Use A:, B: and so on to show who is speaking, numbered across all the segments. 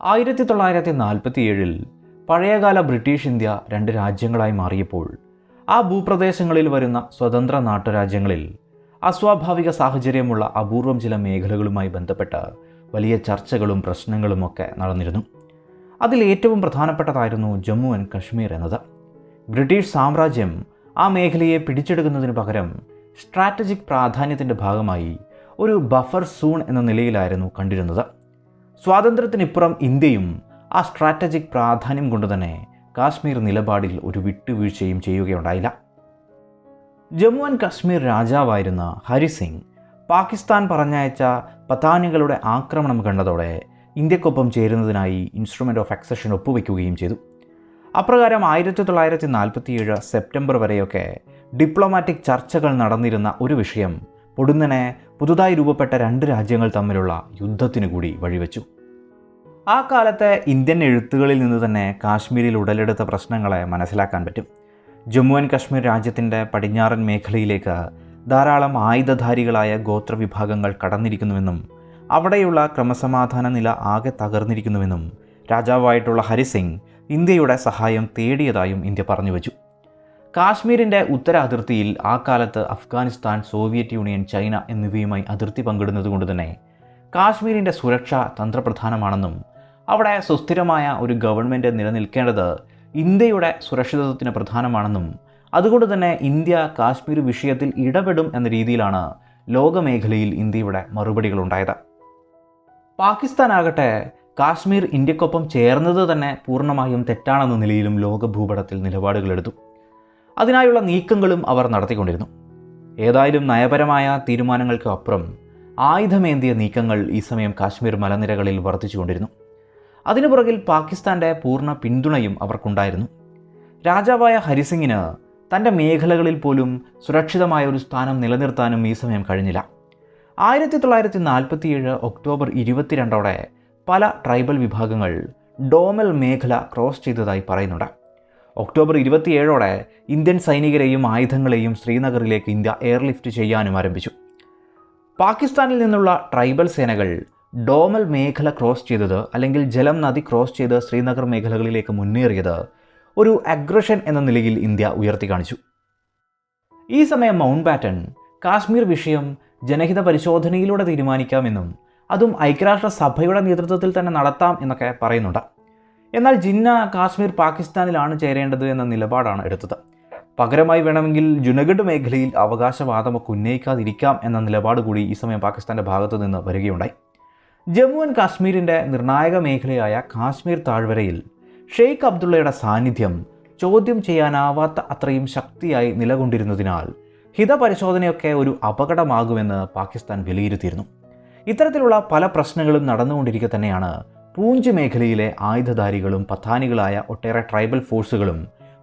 A: 1947 പഴയകാല British India രണ്ട് രാജ്യങ്ങളായി മാറിയപ്പോൾ ആ ഭൂപ്രദേശങ്ങളിൽ വരുന്ന സ്വതന്ത്ര നാട്ടുരാജ്യങ്ങളിൽ അസ്വാഭാവിക സാഹചര്യമുള്ള അപൂർവം ചില മേഖലകളുമായി ബന്ധപ്പെട്ട വലിയ ചർച്ചകളും പ്രശ്നങ്ങളുമൊക്കെ നടന്നിരുന്നു. അതിൽ ഏറ്റവും പ്രധാനപ്പെട്ടതായിരുന്നു ജമ്മു ആൻഡ് കശ്മീർ എന്നത്. ബ്രിട്ടീഷ് സാമ്രാജ്യം ആ മേഖലയെ പിടിച്ചെടുക്കുന്നതിന് പകരം സ്ട്രാറ്റജിക് പ്രാധാന്യത്തിൻ്റെ ഭാഗമായി ഒരു ബഫർ സോൺ എന്ന നിലയിലായിരുന്നു കണ്ടിരുന്നത്. സ്വാതന്ത്ര്യത്തിനിപ്പുറം ഇന്ത്യയും ആ സ്ട്രാറ്റജിക് പ്രാധാന്യം കൊണ്ട് തന്നെ കാശ്മീർ നിലപാടിൽ ഒരു വിട്ടുവീഴ്ചയും ചെയ്യുകയുണ്ടായില്ല. ജമ്മു ആൻഡ് കശ്മീർ രാജാവായിരുന്ന ഹരി സിംഗ് പാകിസ്ഥാൻ പറഞ്ഞയച്ച പത്താനികളുടെ ആക്രമണം കണ്ടതോടെ ഇന്ത്യക്കൊപ്പം ചേരുന്നതിനായി ഇൻസ്ട്രുമെൻ്റ് ഓഫ് അക്സഷൻ ഒപ്പുവെക്കുകയും ചെയ്തു. അപ്രകാരം 1947 സെപ്റ്റംബർ വരെയൊക്കെ ഡിപ്ലോമാറ്റിക് ചർച്ചകൾ നടന്നിരുന്ന ഒരു വിഷയം പൊടുന്നനെ പുതുതായി രൂപപ്പെട്ട രണ്ട് രാജ്യങ്ങൾ തമ്മിലുള്ള യുദ്ധത്തിനു കൂടി വഴിവെച്ചു. ആ കാലത്തെ ഇന്ത്യൻ എഴുത്തുകളിൽ നിന്ന് തന്നെ കാശ്മീരിൽ ഉടലെടുത്ത പ്രശ്നങ്ങളെ മനസ്സിലാക്കാൻ പറ്റും. ജമ്മു ആൻഡ് കശ്മീർ രാജ്യത്തിൻ്റെ പടിഞ്ഞാറൻ മേഖലയിലേക്ക് ധാരാളം ആയുധധാരികളായ ഗോത്രവിഭാഗങ്ങൾ കടന്നിരിക്കുന്നുവെന്നും അവിടെയുള്ള ക്രമസമാധാന നില ആകെ തകർന്നിരിക്കുന്നുവെന്നും രാജാവായിട്ടുള്ള ഹരിസിംഗ് ഇന്ത്യയുടെ സഹായം തേടിയതായും ഇന്ത്യ പറഞ്ഞു വച്ചു. കാശ്മീരിൻ്റെ ഉത്തര അതിർത്തിയിൽ ആ കാലത്ത് അഫ്ഗാനിസ്ഥാൻ, സോവിയറ്റ് യൂണിയൻ, ചൈന എന്നിവയുമായി അതിർത്തി പങ്കിടുന്നതുകൊണ്ട് തന്നെ കാശ്മീരിൻ്റെ സുരക്ഷ തന്ത്രപ്രധാനമാണെന്നും അവിടെ സുസ്ഥിരമായ ഒരു ഗവൺമെൻറ് നിലനിൽക്കേണ്ടത് ഇന്ത്യയുടെ സുരക്ഷിതത്വത്തിന് പ്രധാനമാണെന്നും അതുകൊണ്ട് തന്നെ ഇന്ത്യ കാശ്മീർ വിഷയത്തിൽ ഇടപെടും എന്ന രീതിയിലാണ് ലോകമേഖലയിൽ ഇന്ത്യയുടെ മറുപടികളുണ്ടായത്. പാകിസ്ഥാനാകട്ടെ കാശ്മീർ ഇന്ത്യക്കൊപ്പം ചേർന്നത് തന്നെ പൂർണ്ണമായും തെറ്റാണെന്ന നിലയിലും ലോക ഭൂപടത്തിൽ നിലപാടുകളെടുത്തു. അതിനായുള്ള നീക്കങ്ങളും അവർ നടത്തിക്കൊണ്ടിരുന്നു. ഏതായാലും നയപരമായ തീരുമാനങ്ങൾക്ക് അപ്പുറം ആയുധമേന്തിയ നീക്കങ്ങൾ ഈ സമയം കാശ്മീർ മലനിരകളിൽ വർദ്ധിച്ചുകൊണ്ടിരുന്നു. അതിനു പുറകിൽ പാകിസ്ഥാൻ്റെ പൂർണ്ണ പിന്തുണയും അവർക്കുണ്ടായിരുന്നു. രാജാവായ ഹരിസിംഗിന് തൻ്റെ മേഖലകളിൽ പോലും സുരക്ഷിതമായ ഒരു സ്ഥാനം നിലനിർത്താനും ഈ സമയം കഴിഞ്ഞില്ല. 1947 ഒക്ടോബർ 22 പല ട്രൈബൽ വിഭാഗങ്ങൾ ഡോമൽ മേഖല ക്രോസ് ചെയ്തതായി പറയുന്നുണ്ട്. ഒക്ടോബർ 27 ഇന്ത്യൻ സൈനികരെയും ആയുധങ്ങളെയും ശ്രീനഗറിലേക്ക് ഇന്ത്യ എയർലിഫ്റ്റ് ചെയ്യാനും ആരംഭിച്ചു. പാകിസ്ഥാനിൽ നിന്നുള്ള ട്രൈബൽ സേനകൾ ഡോമൽ മേഖല ക്രോസ് ചെയ്തത് അല്ലെങ്കിൽ ജലം നദി ക്രോസ് ചെയ്ത് ശ്രീനഗർ മേഖലകളിലേക്ക് മുന്നേറിയത് ഒരു അഗ്രഷൻ എന്ന നിലയിൽ ഇന്ത്യ ഉയർത്തി കാണിച്ചു. ഈ സമയം മൗണ്ട് ബാറ്റൺ കാശ്മീർ വിഷയം ജനഹിത പരിശോധനയിലൂടെ തീരുമാനിക്കാമെന്നും അതും ഐക്യരാഷ്ട്ര സഭയുടെ നേതൃത്വത്തിൽ തന്നെ നടത്താം എന്നൊക്കെ പറയുന്നുണ്ട്. എന്നാൽ ജിന്ന കാശ്മീർ പാകിസ്ഥാനിലാണ് ചേരേണ്ടത് എന്ന നിലപാടാണ് എടുത്തത്. പകരമായി വേണമെങ്കിൽ ജുനഗഡ് മേഖലയിൽ അവകാശവാദമൊക്കെ ഉന്നയിക്കാതിരിക്കാം എന്ന നിലപാട് കൂടി ഈ സമയം പാകിസ്ഥാൻ്റെ ഭാഗത്തു നിന്ന് വരികയുണ്ടായി. ജമ്മു ആൻഡ് കാശ്മീരിൻ്റെ നിർണായക മേഖലയായ കാശ്മീർ താഴ്വരയിൽ ഷെയ്ഖ് അബ്ദുള്ളയുടെ സാന്നിധ്യം ചോദ്യം ചെയ്യാനാവാത്ത അത്രയും ശക്തിയായി നിലകൊണ്ടിരുന്നതിനാൽ ഹിതപരിശോധനയൊക്കെ ഒരു അപകടമാകുമെന്ന് പാകിസ്ഥാൻ വിലയിരുത്തിയിരുന്നു. ഇത്തരത്തിലുള്ള പല പ്രശ്നങ്ങളും നടന്നുകൊണ്ടിരിക്കെ തന്നെയാണ് പൂഞ്ച് മേഖലയിലെ ആയുധധാരികളും പത്താനികളായ ഒട്ടേറെ ട്രൈബൽ ഫോഴ്സുകളും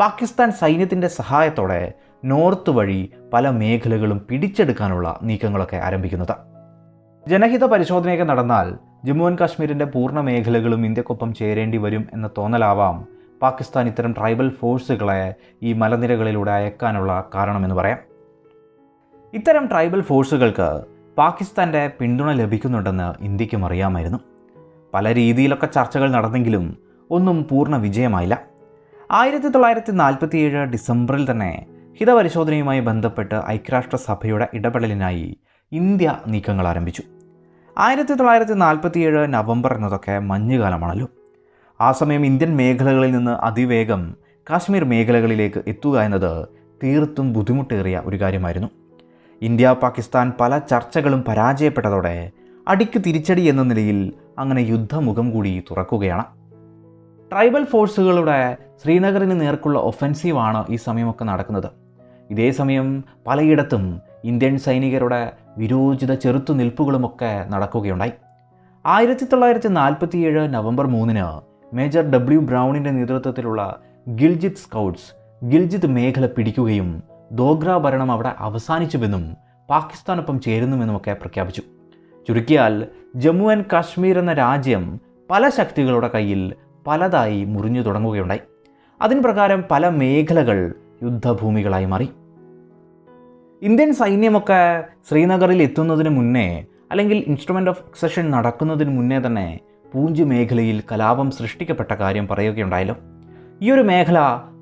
A: പാകിസ്ഥാൻ സൈന്യത്തിൻ്റെ സഹായത്തോടെ നോർത്ത് വഴി പല മേഖലകളും പിടിച്ചെടുക്കാനുള്ള നീക്കങ്ങളൊക്കെ ആരംഭിക്കുന്നത്. ജനഹിത പരിശോധനയൊക്കെ നടന്നാൽ ജമ്മു ആൻഡ് കാശ്മീരിൻ്റെ പൂർണ്ണ മേഖലകളും ഇന്ത്യക്കൊപ്പം ചേരേണ്ടി വരും എന്ന തോന്നലാവാം പാകിസ്ഥാൻ ഇത്തരം ട്രൈബൽ ഫോഴ്സുകളെ ഈ മലനിരകളിലൂടെ അയക്കാനുള്ള കാരണമെന്ന് പറയാം. ഇത്തരം ട്രൈബൽ ഫോഴ്സുകൾക്ക് പാകിസ്ഥാൻ്റെ പിന്തുണ ലഭിക്കുന്നുണ്ടെന്ന് ഇന്ത്യക്കും അറിയാമായിരുന്നു. പല രീതിയിലൊക്കെ ചർച്ചകൾ നടന്നെങ്കിലും ഒന്നും പൂർണ്ണ വിജയമായില്ല. 1947 ഡിസംബറിൽ തന്നെ ഹിതപരിശോധനയുമായി ബന്ധപ്പെട്ട് ഐക്യരാഷ്ട്രസഭയുടെ ഇടപെടലിനായി ഇന്ത്യ നീക്കങ്ങൾ ആരംഭിച്ചു. 1947 നവംബർ എന്നതൊക്കെ മഞ്ഞുകാലമാണല്ലോ. ആ സമയം ഇന്ത്യൻ മേഖലകളിൽ നിന്ന് അതിവേഗം കാശ്മീർ മേഖലകളിലേക്ക് എത്തുക എന്നത് തീർത്തും ബുദ്ധിമുട്ടേറിയ ഒരു കാര്യമായിരുന്നു. ഇന്ത്യ പാകിസ്ഥാൻ പല ചർച്ചകളും പരാജയപ്പെട്ടതോടെ അടിക്ക് തിരിച്ചടി എന്ന നിലയിൽ അങ്ങനെ യുദ്ധമുഖം കൂടി തുറക്കുകയാണ്. ട്രൈബൽ ഫോഴ്സുകളുടെ ശ്രീനഗറിന് നേർക്കുള്ള ഒഫൻസീവാണ് ഈ സമയമൊക്കെ നടക്കുന്നത്. ഇതേ സമയം പലയിടത്തും ഇന്ത്യൻ സൈനികരുടെ വിരോചിത ചെറുത്തുനിൽപ്പുകളുമൊക്കെ നടക്കുകയുണ്ടായി. 1947 നവംബർ 3 മേജർ W. ബ്രൗണിൻ്റെ നേതൃത്വത്തിലുള്ള ഗിൽജിത്ത് സ്കൗട്ട്സ് ഗിൽജിത്ത് മേഖല പിടിക്കുകയും ദോഗ്ര ഭരണം അവിടെ അവസാനിച്ചുവെന്നും പാകിസ്ഥാനൊപ്പം ചേരുന്നുവെന്നുമൊക്കെ പ്രഖ്യാപിച്ചു. ചുരുക്കിയാൽ ജമ്മു ആൻഡ് കാശ്മീർ എന്ന രാജ്യം പല ശക്തികളുടെ കയ്യിൽ പലതായി മുറിഞ്ഞു തുടങ്ങുകയുണ്ടായി. അതിന് പ്രകാരം പല മേഖലകൾ യുദ്ധഭൂമികളായി മാറി. ഇന്ത്യൻ സൈന്യമൊക്കെ ശ്രീനഗറിൽ എത്തുന്നതിന് മുന്നേ അല്ലെങ്കിൽ ഇൻസ്ട്രുമെൻ്റ് ഓഫ് അക്സഷൻ നടക്കുന്നതിന് മുന്നേ തന്നെ പൂഞ്ച് മേഖലയിൽ കലാപം സൃഷ്ടിക്കപ്പെട്ട കാര്യം പറയുകയുണ്ടായല്ലോ. ഈ ഒരു മേഖല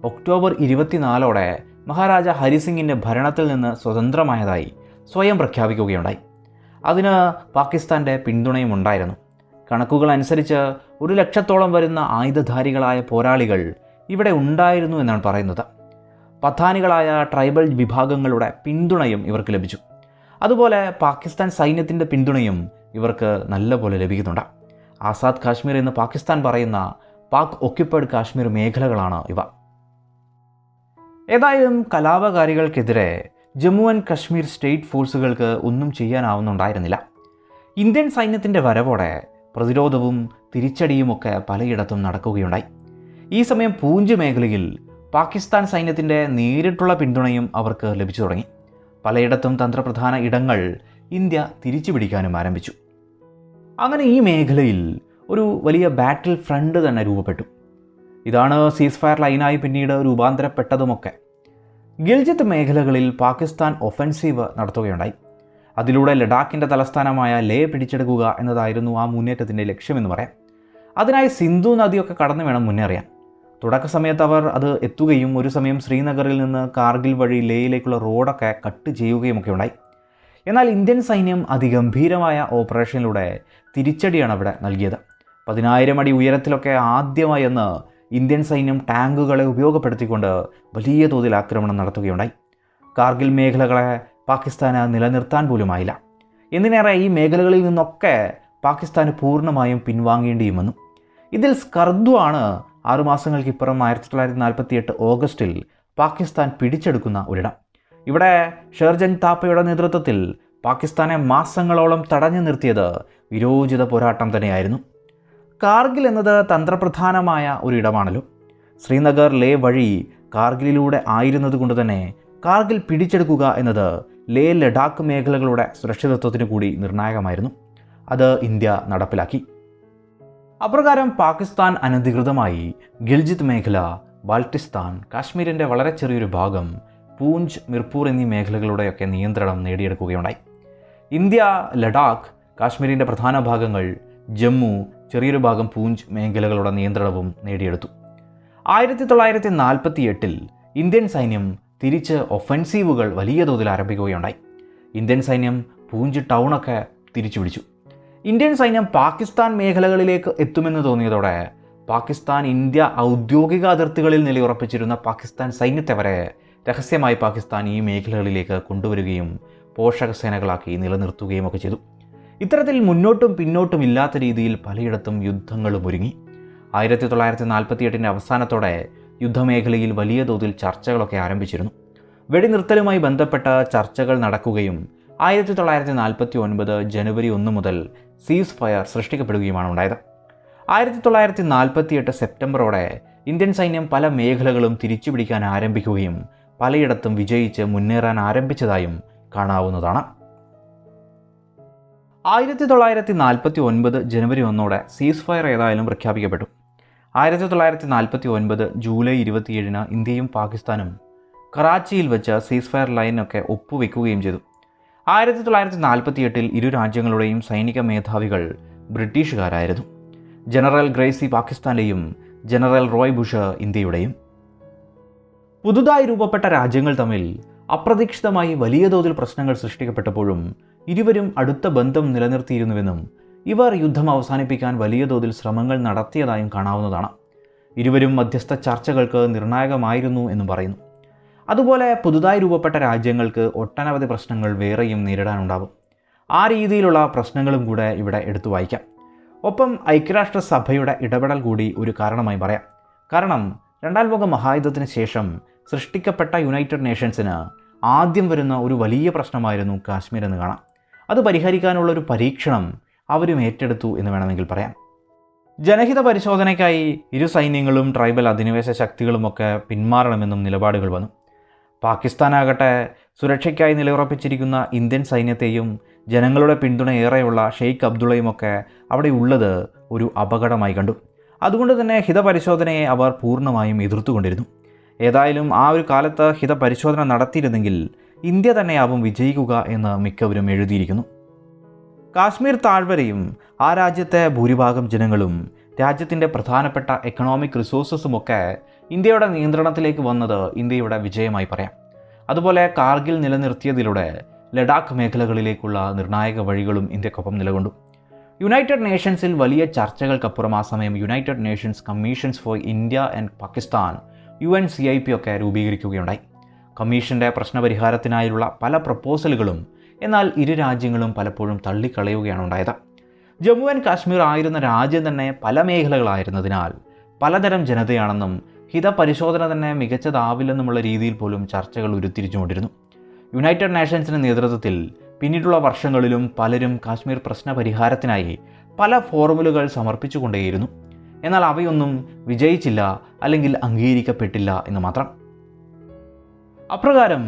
A: ഒക്ടോബർ 24 മഹാരാജ ഹരിസിംഗിൻ്റെ ഭരണത്തിൽ നിന്ന് സ്വതന്ത്രമായതായി സ്വയം പ്രഖ്യാപിക്കുകയുണ്ടായി. അതിന് പാകിസ്ഥാൻ്റെ പിന്തുണയും ഉണ്ടായിരുന്നു. കണക്കുകൾ അനുസരിച്ച് 100,000-ഓളം വരുന്ന ആയുധധാരികളായ പോരാളികൾ ഇവിടെ ഉണ്ടായിരുന്നു എന്നാണ് പറയുന്നത്. പത്താനികളായ ട്രൈബൽ വിഭാഗങ്ങളുടെ പിന്തുണയും ഇവർക്ക് ലഭിച്ചു. അതുപോലെ പാകിസ്ഥാൻ സൈന്യത്തിൻ്റെ പിന്തുണയും ഇവർക്ക് നല്ലപോലെ ലഭിക്കുന്നുണ്ട്. ആസാദ് കാശ്മീർ എന്ന് പാകിസ്ഥാൻ പറയുന്ന പാക് ഒക്യുപ്പൈഡ് കാശ്മീർ മേഖലകളാണ് ഇവ. ഏതായാലും കലാപകാരികൾക്കെതിരെ ജമ്മു ആൻഡ് കശ്മീർ സ്റ്റേറ്റ് ഫോഴ്സുകൾക്ക് ഒന്നും ചെയ്യാനാവുന്നുണ്ടായിരുന്നില്ല. ഇന്ത്യൻ സൈന്യത്തിൻ്റെ വരവോടെ പ്രതിരോധവും തിരിച്ചടിയുമൊക്കെ പലയിടത്തും നടക്കുകയുണ്ടായി. ഈ സമയം പൂഞ്ച് മേഖലയിൽ പാകിസ്ഥാൻ സൈന്യത്തിൻ്റെ നേരിട്ടുള്ള പിന്തുണയും അവർക്ക് ലഭിച്ചു തുടങ്ങി. പലയിടത്തും തന്ത്രപ്രധാന ഇടങ്ങൾ ഇന്ത്യ തിരിച്ചു പിടിക്കാനും ആരംഭിച്ചു. അങ്ങനെ ഈ മേഖലയിൽ ഒരു വലിയ ബാറ്റിൽ ഫ്രണ്ട് തന്നെ രൂപപ്പെട്ടു. ഇതാണ് സീസ് ഫയർ ലൈനായി പിന്നീട് രൂപാന്തരപ്പെട്ടതുമൊക്കെ. ഗിൽജിത്ത് മേഖലകളിൽ പാകിസ്ഥാൻ ഒഫൻസീവ് നടത്തുകയുണ്ടായി. അതിലൂടെ ലഡാക്കിൻ്റെ തലസ്ഥാനമായ ലേ പിടിച്ചെടുക്കുക എന്നതായിരുന്നു ആ മുന്നേറ്റത്തിൻ്റെ ലക്ഷ്യമെന്ന് പറയാം. അതിനായി സിന്ധു നദിയൊക്കെ കടന്നു വേണം മുന്നേറിയാൻ. തുടക്ക സമയത്ത് അവർ അത് എത്തുകയും ഒരു സമയം ശ്രീനഗറിൽ നിന്ന് കാർഗിൽ വഴി ലേയിലേക്കുള്ള റോഡൊക്കെ കട്ട് ചെയ്യുകയുമൊക്കെ ഉണ്ടായി. എന്നാൽ ഇന്ത്യൻ സൈന്യം അതിഗംഭീരമായ ഓപ്പറേഷനിലൂടെ തിരിച്ചടിയാണ് അവിടെ നൽകിയത്. 10,000 അടി ഉയരത്തിലൊക്കെ ആദ്യമായി എന്ന് ഇന്ത്യൻ സൈന്യം ടാങ്കുകളെ ഉപയോഗപ്പെടുത്തിക്കൊണ്ട് വലിയ തോതിൽ ആക്രമണം നടത്തുകയുണ്ടായി. കാർഗിൽ മേഖലകളെ പാകിസ്ഥാന് നിലനിർത്താൻ പോലുമായില്ല. എന്തിനേറെ ഈ മേഖലകളിൽ നിന്നൊക്കെ പാകിസ്ഥാന് പൂർണ്ണമായും പിൻവാങ്ങേണ്ടിയും വന്നു. ഇതിൽ സ്കർദു ആണ് 6 മാസങ്ങൾക്കിപ്പുറം 1948 ഓഗസ്റ്റിൽ പാകിസ്ഥാൻ പിടിച്ചെടുക്കുന്ന ഒരിടം. ഇവിടെ ഷെർജൻ താപ്പയുടെ നേതൃത്വത്തിൽ പാകിസ്ഥാനെ മാസങ്ങളോളം തടഞ്ഞു നിർത്തിയത് വിരോചിത പോരാട്ടം തന്നെയായിരുന്നു. കാർഗിൽ എന്നത് തന്ത്രപ്രധാനമായ ഒരിടമാണല്ലോ. ശ്രീനഗർ ലേ വഴി കാർഗിലിലൂടെ ആയിരുന്നത് കൊണ്ട് തന്നെ കാർഗിൽ പിടിച്ചെടുക്കുക എന്നത് ലേ ലഡാക്ക് മേഖലകളുടെ സുരക്ഷിതത്വത്തിന് കൂടി നിർണായകമായിരുന്നു. അത് ഇന്ത്യ നടപ്പിലാക്കി. അപ്രകാരം പാകിസ്ഥാൻ അനധികൃതമായി ഗിൽജിത്ത് മേഖല, ബാൽട്ടിസ്ഥാൻ, കാശ്മീരിൻ്റെ വളരെ ചെറിയൊരു ഭാഗം, പൂഞ്ച്, മിർപൂർ എന്നീ മേഖലകളുടെയൊക്കെ നിയന്ത്രണം നേടിയെടുക്കുകയുണ്ടായി. ഇന്ത്യ ലഡാക്ക്, കാശ്മീരിൻ്റെ പ്രധാന ഭാഗങ്ങൾ, ജമ്മു, ചെറിയൊരു ഭാഗം പൂഞ്ച് മേഖലകളുടെ നിയന്ത്രണവും നേടിയെടുത്തു. 1948 ഇന്ത്യൻ സൈന്യം തിരിച്ച് ഒഫൻസീവുകൾ വലിയ തോതിൽ ആരംഭിക്കുകയുണ്ടായി. ഇന്ത്യൻ സൈന്യം പൂഞ്ച് ടൗണൊക്കെ തിരിച്ചു പിടിച്ചു. ഇന്ത്യൻ സൈന്യം പാകിസ്ഥാൻ മേഖലകളിലേക്ക് എത്തുമെന്ന് തോന്നിയതോടെ പാകിസ്ഥാൻ ഇന്ത്യ ഔദ്യോഗിക അതിർത്തികളിൽ നിലയുറപ്പിച്ചിരുന്ന പാകിസ്ഥാൻ സൈന്യത്തെ വരെ രഹസ്യമായി പാകിസ്ഥാൻ ഈ മേഖലകളിലേക്ക് കൊണ്ടുവരികയും പോഷക സേനകളാക്കി നിലനിർത്തുകയും ഒക്കെ ചെയ്തു. ഇത്തരത്തിൽ മുന്നോട്ടും പിന്നോട്ടും ഇല്ലാത്ത രീതിയിൽ പലയിടത്തും യുദ്ധങ്ങളും ഒരുങ്ങി. 1948 അവസാനത്തോടെ യുദ്ധമേഖലയിൽ വലിയ തോതിൽ ചർച്ചകളൊക്കെ ആരംഭിച്ചിരുന്നു. വെടിനിർത്തലുമായി ബന്ധപ്പെട്ട ചർച്ചകൾ നടക്കുകയും 1949 ജനുവരി 1 മുതൽ സീസ് ഫയർ സൃഷ്ടിക്കപ്പെടുകയുമാണ് ഉണ്ടായത്. 1948 സെപ്റ്റംബറോടെ ഇന്ത്യൻ സൈന്യം പല മേഖലകളും തിരിച്ചുപിടിക്കാൻ ആരംഭിക്കുകയും പലയിടത്തും വിജയിച്ച് മുന്നേറാൻ ആരംഭിച്ചതായും കാണാവുന്നതാണ്. 1949 ജനുവരി 1 സീസ് ഫയർ ഏതായാലും പ്രഖ്യാപിക്കപ്പെട്ടു. 1949 ജൂലൈ 27 ഇന്ത്യയും പാകിസ്ഥാനും കറാച്ചിയിൽ വെച്ച് സീസ് ഫയർ ലൈനൊക്കെ ഒപ്പുവെക്കുകയും ചെയ്തു. 1948 ഇരു രാജ്യങ്ങളുടെയും സൈനിക മേധാവികൾ ബ്രിട്ടീഷുകാരായിരുന്നു. ജനറൽ ഗ്രേസി പാകിസ്ഥാൻ്റെയും ജനറൽ റോയ് ബുഷ് ഇന്ത്യയുടെയും. പുതുതായി രൂപപ്പെട്ട രാജ്യങ്ങൾ തമ്മിൽ അപ്രതീക്ഷിതമായി വലിയ തോതിൽ പ്രശ്നങ്ങൾ സൃഷ്ടിക്കപ്പെട്ടപ്പോഴും ഇരുവരും അടുത്ത ബന്ധം നിലനിർത്തിയിരുന്നുവെന്നും ഇവർ യുദ്ധം അവസാനിപ്പിക്കാൻ വലിയ തോതിൽ ശ്രമങ്ങൾ നടത്തിയതായും കാണാവുന്നതാണ്. ഇരുവരും മധ്യസ്ഥ ചർച്ചകൾക്ക് നിർണായകമായിരുന്നു എന്നും പറയുന്നു. അതുപോലെ പുതുതായി രൂപപ്പെട്ട രാജ്യങ്ങൾക്ക് ഒട്ടനവധി പ്രശ്നങ്ങൾ വേറെയും നേരിടാനുണ്ടാകും. ആ രീതിയിലുള്ള പ്രശ്നങ്ങളും കൂടെ ഇവിടെ എടുത്തു വായിക്കാം. ഒപ്പം ഐക്യരാഷ്ട്രസഭയുടെ ഇടപെടൽ കൂടി ഒരു കാരണമായി പറയാം. കാരണം 2ാം ലോക മഹായുദ്ധത്തിന് ശേഷം സൃഷ്ടിക്കപ്പെട്ട യുണൈറ്റഡ് നേഷൻസിന് ആദ്യം വരുന്ന ഒരു വലിയ പ്രശ്നമായിരുന്നു കാശ്മീർ എന്ന് കാണാം. അത് പരിഹരിക്കാനുള്ള ഒരു പരീക്ഷണം അവരും ഏറ്റെടുത്തു എന്ന് വേണമെങ്കിൽ പറയാം. ജനഹിത പരിശോധനയ്ക്കായി ഇരു സൈന്യങ്ങളും ട്രൈബൽ അധിനിവേശ ശക്തികളുമൊക്കെ പിന്മാറണമെന്നും നിലപാടുകൾ വന്നു. പാകിസ്ഥാനാകട്ടെ സുരക്ഷയ്ക്കായി നിലയുറപ്പിച്ചിരിക്കുന്ന ഇന്ത്യൻ സൈന്യത്തെയും ജനങ്ങളുടെ പിന്തുണ ഏറെയുള്ള ഷെയ്ഖ് അബ്ദുള്ളയുമൊക്കെ അവിടെ ഉള്ളത് ഒരു അപകടമായി കണ്ടു. അതുകൊണ്ട് തന്നെ ഹിതപരിശോധനയെ അവർ പൂർണ്ണമായും എതിർത്തുകൊണ്ടിരുന്നു. ഏതായാലും ആ ഒരു കാലത്ത് ഹിതപരിശോധന നടത്തിയിരുന്നെങ്കിൽ ഇന്ത്യ തന്നെയാവും വിജയിക്കുക എന്ന് മിക്കവരും എഴുതിയിരിക്കുന്നു. കാശ്മീർ താഴ്വരയും ആ രാജ്യത്തെ ഭൂരിഭാഗം ജനങ്ങളും രാജ്യത്തിൻ്റെ പ്രധാനപ്പെട്ട എക്കണോമിക് റിസോഴ്സസുമൊക്കെ ഇന്ത്യയുടെ നിയന്ത്രണത്തിലേക്ക് വന്നത് ഇന്ത്യയുടെ വിജയമായി പറയാം. അതുപോലെ കാർഗിൽ നിലനിർത്തിയതിലൂടെ ലഡാക്ക് മേഖലകളിലേക്കുള്ള നിർണായക വഴികളും ഇന്ത്യക്കൊപ്പം നിലകൊണ്ടു. യുണൈറ്റഡ് നേഷൻസിൽ വലിയ ചർച്ചകൾക്കപ്പുറം ആ സമയം United Nations commissions for India and Pakistan UNCIP ഒക്കെ രൂപീകരിക്കുകയുണ്ടായി. കമ്മീഷൻ്റെ പ്രശ്നപരിഹാരത്തിനായുള്ള പല പ്രപ്പോസലുകളും എന്നാൽ ഇരു രാജ്യങ്ങളും പലപ്പോഴും തള്ളിക്കളയുകയാണ് ഉണ്ടായത്. ജമ്മു ആൻഡ് കാശ്മീർ ആയിരുന്ന രാജ്യം തന്നെ പല മേഖലകളായിരുന്നതിനാൽ പലതരം ജനതയാണെന്നും ഹിതപരിശോധന തന്നെ മികച്ചതാവില്ലെന്നുമുള്ള രീതിയിൽ പോലും ചർച്ചകൾ ഉരുത്തിരിച്ചുകൊണ്ടിരുന്നു. യുണൈറ്റഡ് നേഷൻസിൻ്റെ നേതൃത്വത്തിൽ പിന്നീടുള്ള വർഷങ്ങളിലും പലരും കാശ്മീർ പ്രശ്ന പരിഹാരത്തിനായി പല ഫോർമുലകൾ സമർപ്പിച്ചുകൊണ്ടേയിരുന്നു. എന്നാൽ അവയൊന്നും വിജയിച്ചില്ല, അല്ലെങ്കിൽ അംഗീകരിക്കപ്പെട്ടില്ല എന്ന് മാത്രം. അപ്രകാരം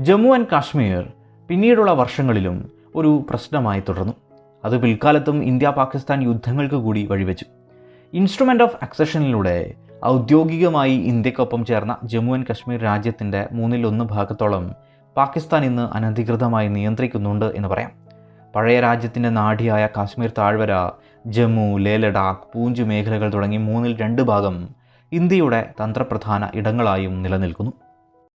A: ജമ്മു ആൻഡ് കാശ്മീർ പിന്നീടുള്ള വർഷങ്ങളിലും ഒരു പ്രശ്നമായി തുടർന്നു. അത് പിൽക്കാലത്തും ഇന്ത്യ പാകിസ്ഥാൻ യുദ്ധങ്ങൾക്ക് കൂടി വഴിവെച്ചു. ഇൻസ്ട്രുമെൻ്റ് ഓഫ് അക്സഷനിലൂടെ ഔദ്യോഗികമായി ഇന്ത്യക്കൊപ്പം ചേർന്ന ജമ്മു ആൻഡ് കാശ്മീർ രാജ്യത്തിൻ്റെ 1/3 ഭാഗത്തോളം പാകിസ്ഥാൻ ഇന്ന് അനധികൃതമായി നിയന്ത്രിക്കുന്നുണ്ട് എന്ന് പറയാം. പഴയ രാജ്യത്തിൻ്റെ നാഡിയായ കാശ്മീർ താഴ്വര, ജമ്മു, ലേ ലഡാക്ക്, പൂഞ്ച് മേഖലകൾ തുടങ്ങി 2/3 ഭാഗം ഇന്ത്യയുടെ തന്ത്രപ്രധാന ഇടങ്ങളായും നിലനിൽക്കുന്നു.